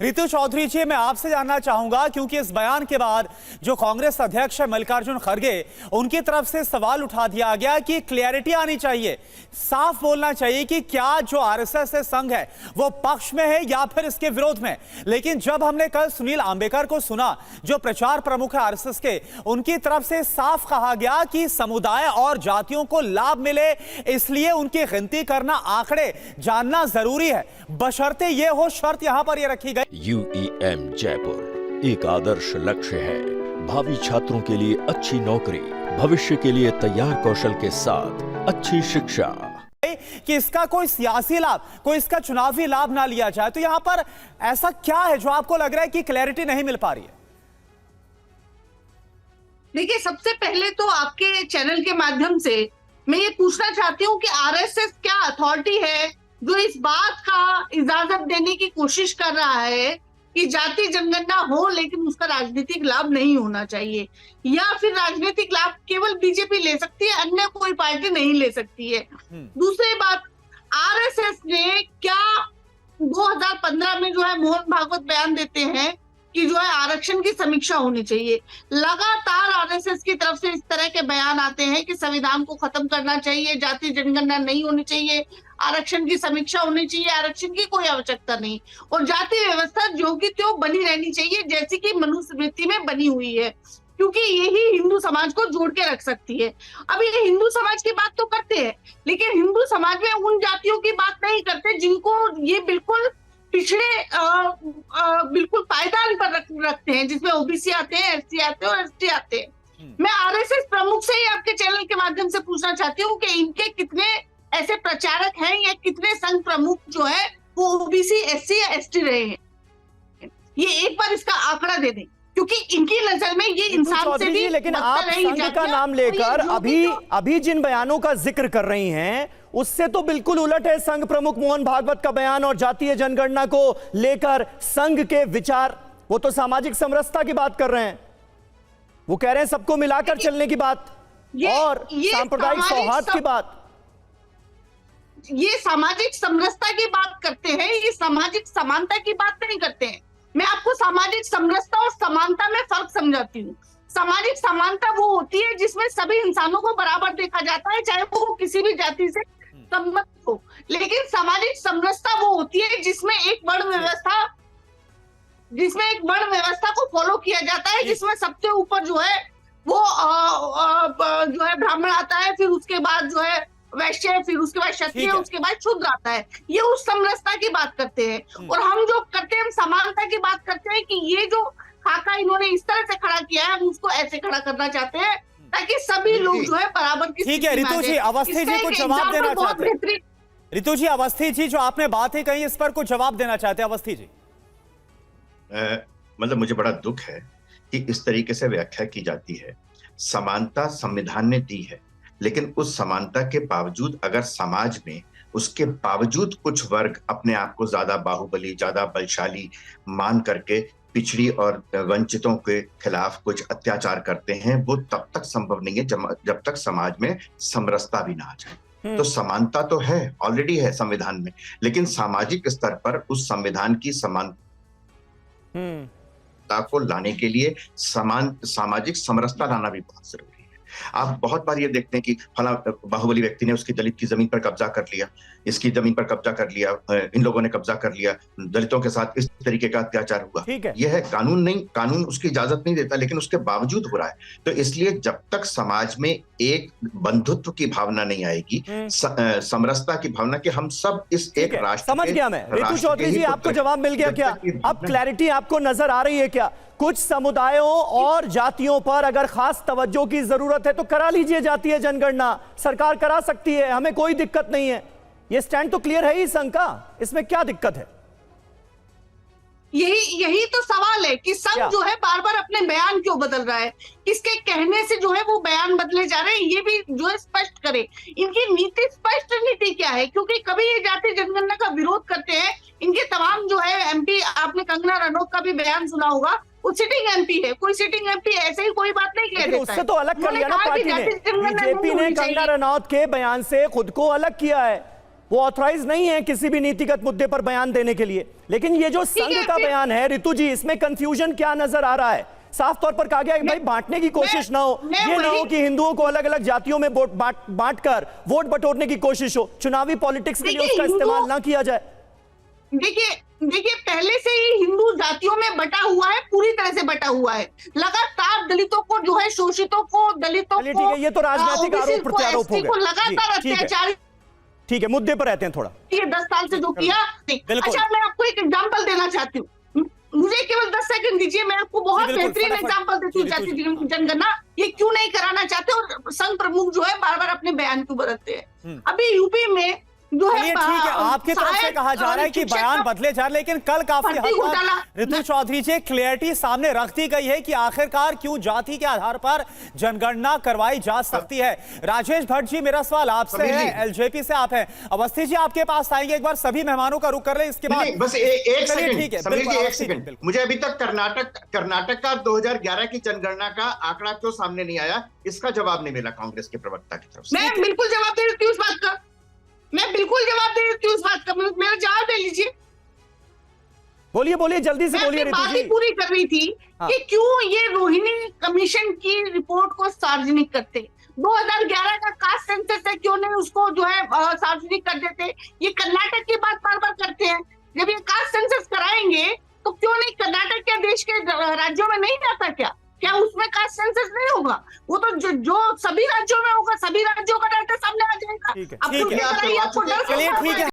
रितु चौधरी जी, मैं आपसे जानना चाहूंगा क्योंकि इस बयान के बाद जो कांग्रेस अध्यक्ष है मल्लिकार्जुन खड़गे, उनकी तरफ से सवाल उठा दिया गया कि क्लैरिटी आनी चाहिए, साफ बोलना चाहिए कि क्या जो आरएसएस से संघ है वो पक्ष में है या फिर इसके विरोध में। लेकिन जब हमने कल सुनील आंबेकर को सुना, जो प्रचार प्रमुख है आरएसएस के, उनकी तरफ से साफ कहा गया कि समुदाय और जातियों को लाभ मिले इसलिए उनकी गिनती करना, आंकड़े जानना जरूरी है, बशर्ते ये हो, शर्त यहां पर ये रखी गई। UEM जयपुर एक आदर्श लक्ष्य है, भावी छात्रों के लिए अच्छी नौकरी, भविष्य के लिए तैयार कौशल के साथ अच्छी शिक्षा, कि इसका कोई सियासी लाभ, कोई इसका चुनावी लाभ ना लिया जाए। तो यहां पर ऐसा क्या है जो आपको लग रहा है कि क्लैरिटी नहीं मिल पा रही है? देखिए, सबसे पहले तो आपके चैनल के माध्यम से मैं ये पूछना चाहती हूँ कि आरएसएस क्या अथॉरिटी है जो इस बात का इजाजत देने की कोशिश कर रहा है कि जाति जनगणना हो लेकिन उसका राजनीतिक लाभ नहीं होना चाहिए, या फिर राजनीतिक लाभ केवल बीजेपी ले सकती है, अन्य कोई पार्टी नहीं ले सकती है। दूसरी बात, आरएसएस ने क्या 2015 में जो है मोहन भागवत बयान देते हैं कि जो है आरक्षण की समीक्षा होनी चाहिए। लगातार आरएसएस की तरफ से इस तरह के बयान आते हैं कि संविधान को खत्म करना चाहिए, जाति जनगणना नहीं होनी चाहिए, आरक्षण की समीक्षा होनी चाहिए, आरक्षण की कोई आवश्यकता नहीं, और जाति व्यवस्था जो की त्यों बनी रहनी चाहिए जैसी कि मनुस्मृति में बनी हुई है, क्योंकि यही हिंदू समाज को जोड़ के रख सकती है। अब ये हिंदू समाज की बात तो करते हैं, लेकिन हिंदू समाज में उन जातियों की बात नहीं करते जिनको ये बिल्कुल पिछड़े बिल्कुल पायदान पर रखते हैं, जिसमें ओबीसी आते हैं, एससी आते हैं और एसटी आते हैं। मैं आरएसएस प्रमुख से ही आपके चैनल के माध्यम से पूछना चाहती हूँ कि इनके कितने ऐसे प्रचारक हैं या कितने संघ प्रमुख जो है वो ओबीसी, एससी या एसटी रहे हैं? ये एक बार इसका आंकड़ा दे दें, क्योंकि इनकी नजर में ये इंसान से भी, लेकिन आप संघ का नाम लेकर अभी जिन बयानों का जिक्र कर रही हैं उससे तो बिल्कुल उलट है संघ प्रमुख मोहन भागवत का बयान और जातीय जनगणना को लेकर संघ के विचार। वो तो सामाजिक समरसता की बात कर रहे हैं, वो कह रहे हैं सबको मिलाकर चलने की बात और सांप्रदायिक सौहार्द की बात। ये सामाजिक समरसता की बात करते हैं, ये सामाजिक समानता की बात नहीं करते हैं। मैं आपको सामाजिक समरसता और समानता में फर्क समझाती हूँ। सामाजिक समानता वो होती है जिसमें सभी इंसानों को बराबर देखा जाता है, चाहे वो किसी भी जाति से संबंधित हो। लेकिन सामाजिक समरसता वो होती है जिसमें एक वर्ण व्यवस्था को फॉलो किया जाता है, जिसमें सबसे ऊपर जो है वो जो है ब्राह्मण आता है, फिर उसके बाद जो है वैश्य, फिर उसके बाद क्षत्रिय, उसके बाद शूद्र आता है। ये उस समरसता की बात करते हैं। और हम जो करते हैं, हम समानता की बात करते हैं कि ये जो खाका इन्होंने इस तरह से खड़ा किया है, हम उसको ऐसे खड़ा करना चाहते हैं ताकि सभी लोग जो है बराबर की। ठीक है रितु जी, अवस्थी जी को जवाब देना चाहते हैं। रितु जी, अवस्थी जी जो आपने बात ही कही, इस पर कुछ जवाब देना चाहते हैं अवस्थी जी? मतलब मुझे बड़ा दुख है कि इस तरीके से व्याख्या की जाती है। समानता संविधान ने दी है, लेकिन उस समानता के बावजूद अगर समाज में उसके बावजूद कुछ वर्ग अपने आप को ज्यादा बाहुबली, ज्यादा बलशाली मान करके पिछड़ी और वंचितों के खिलाफ कुछ अत्याचार करते हैं, वो तब तक संभव नहीं है जब तक समाज में समरसता भी ना आ जाए। तो समानता तो है, ऑलरेडी है संविधान में, लेकिन सामाजिक स्तर पर उस संविधान की समानता को लाने के लिए सामाजिक समरसता लाना भी बहुत जरूरी है। आप बहुत बार ये देखते हैं कि फला बाहुबली व्यक्ति ने उसकी दलित की जमीन पर कब्जा कर लिया, इसकी जमीन पर कब्जा कर लिया, इन लोगों ने कब्जा कर लिया, दलितों के साथ इस तरीके का अत्याचार हुआ। यह है कानून नहीं, कानून उसकी इजाजत नहीं देता, लेकिन उसके बावजूद हो रहा है। तो इसलिए जब तक समाज में एक बंधुत्व की भावना नहीं आएगी, समरसता की भावना कि हम सब इस एक राष्ट्र, समझ गया मैं। रितु चौधरी जी, आपको जवाब मिल गया क्या? अब क्लैरिटी आपको नजर आ रही है क्या? कुछ समुदायों और जातियों पर अगर खास तवज्जो की जरूरत है तो करा लीजिए जातीय जनगणना, सरकार करा सकती है, हमें कोई दिक्कत नहीं है। ये स्टैंड तो क्लियर है ही संघ का, इसमें क्या दिक्कत है? यही तो सवाल है कि संघ जो है बार बार अपने बयान क्यों बदल रहा है, किसके कहने से जो है वो बयान बदले जा रहे हैं, ये भी जो है स्पष्ट करे। इनकी नीति, स्पष्ट नीति क्या है? क्योंकि कभी ये जातीय जनगणना का विरोध करते हैं, इनके तमाम जो है एमपी, आपने कंगना रनौत का भी बयान सुना होगा, वो सिटिंग एमपी है, कोई सिटिंग एमपी ऐसे ही कोई बात नहीं कह देता। उससे तो अलग कर लिया ना पार्टी ने, बीजेपी ने कंगना रनौत के बयान से खुद को अलग किया है। वो ऑथराइज नहीं है किसी भी नीतिगत मुद्दे पर बयान देने के लिए। लेकिन ये जो संघ है, का फिर- बयान है ऋतु जी, इसमें कंफ्यूजन क्या नजर आ रहा है? साफ तौर पर कहा गया है कि भाई बांटने की कोशिश ना हो, ये ना हो कि हिंदुओं को अलग अलग जातियों में बांटकर वोट बटोरने की कोशिश हो, चुनावी पॉलिटिक्स के लिए देखिए, उसका इस्तेमाल ना किया जाए। देखिए पहले से ही हिंदू जातियों में बटा हुआ है, पूरी तरह से बटा हुआ है। लगातार दलितों को जो है, शोषितों को, दलितों चलिए को, ठीक है, ये तो राजनीतिक OBC आरोप को, प्रत्यारोप हो ST को गए। लगातार जी, ठीक है। अत्याचार ठीक है, मुद्दे पर रहते हैं थोड़ा। ये 10 साल से जो किया। बिल्कुल। अच्छा, मैं आपको एक एग्जांपल देना चाहती हूँ, मुझे केवल 10 सेकंड दीजिए, मैं आपको बहुत बिल्कुल, बेहतरीन फटाफट। एग्जांपल देती हूँ। जी, जाति बिल्कुल। जनगणना ये क्यों नहीं कराना चाहते और संघ प्रमुख जो है बार बार अपने बयान क्यों बदलते हैं। अभी यूपी में जो है, चलिए ठीक है, आपकी तरफ से कहा जा रहा है कि बयान बदले जा रहे, लेकिन कल काफी हद भर्ती घोटाला- तक ऋतु चौधरी जी क्लियरिटी सामने रख दी गई है कि आखिरकार क्यों जाति के आधार पर जनगणना करवाई जा सकती है। राजेश भट्ट जी, मेरा सवाल आपसे समीर है, जी। एलजेपी से आप हैं, अवस्थी जी आपके पास आएंगे, एक बार सभी मेहमानों का रुख कर ले, इसके बाद नहीं, बस एक चलिए, सेकंड ठीक है, समीर बिल्कुल, जी, एक अवस्थी जी, सेकंड। बिल्कुल। मुझे अभी तक कर्नाटक का 2011 की जनगणना का आंकड़ा क्यों सामने नहीं आया, इसका जवाब नहीं मिला कांग्रेस के प्रवक्ता की तरफ से। मैं बिल्कुल जवाब दे रही थी उस बात का, मैं बिल्कुल जवाब दे रही थी उस बात का, मेरा जवाब दे लीजिए। बोलिए बोलिए, जल्दी से मैं बोलिए अपनी ऋतु बात जी। ही पूरी कर रही थी हाँ। कि क्यों ये रोहिणी कमीशन की रिपोर्ट को सार्वजनिक करते। 2011 का कास्ट सेंसस है, क्यों नहीं उसको जो है सार्वजनिक कर देते। ये कर्नाटक की बात बार बार करते हैं, जब ये कास्ट सेंसस कराएंगे तो क्यों नहीं कर्नाटक के देश के राज्यों में नहीं जाता क्या उसमें कास्ट सेंसस नहीं होगा? वो तो जो सभी राज्यों में होगा, सभी राज्यों का डाटा सामने आ जाएगा। ठीक है, अब ठीक तो है, क्या आप कराइए, करवा आपको चुके डर हैं। चलिए क्यों ठीक है,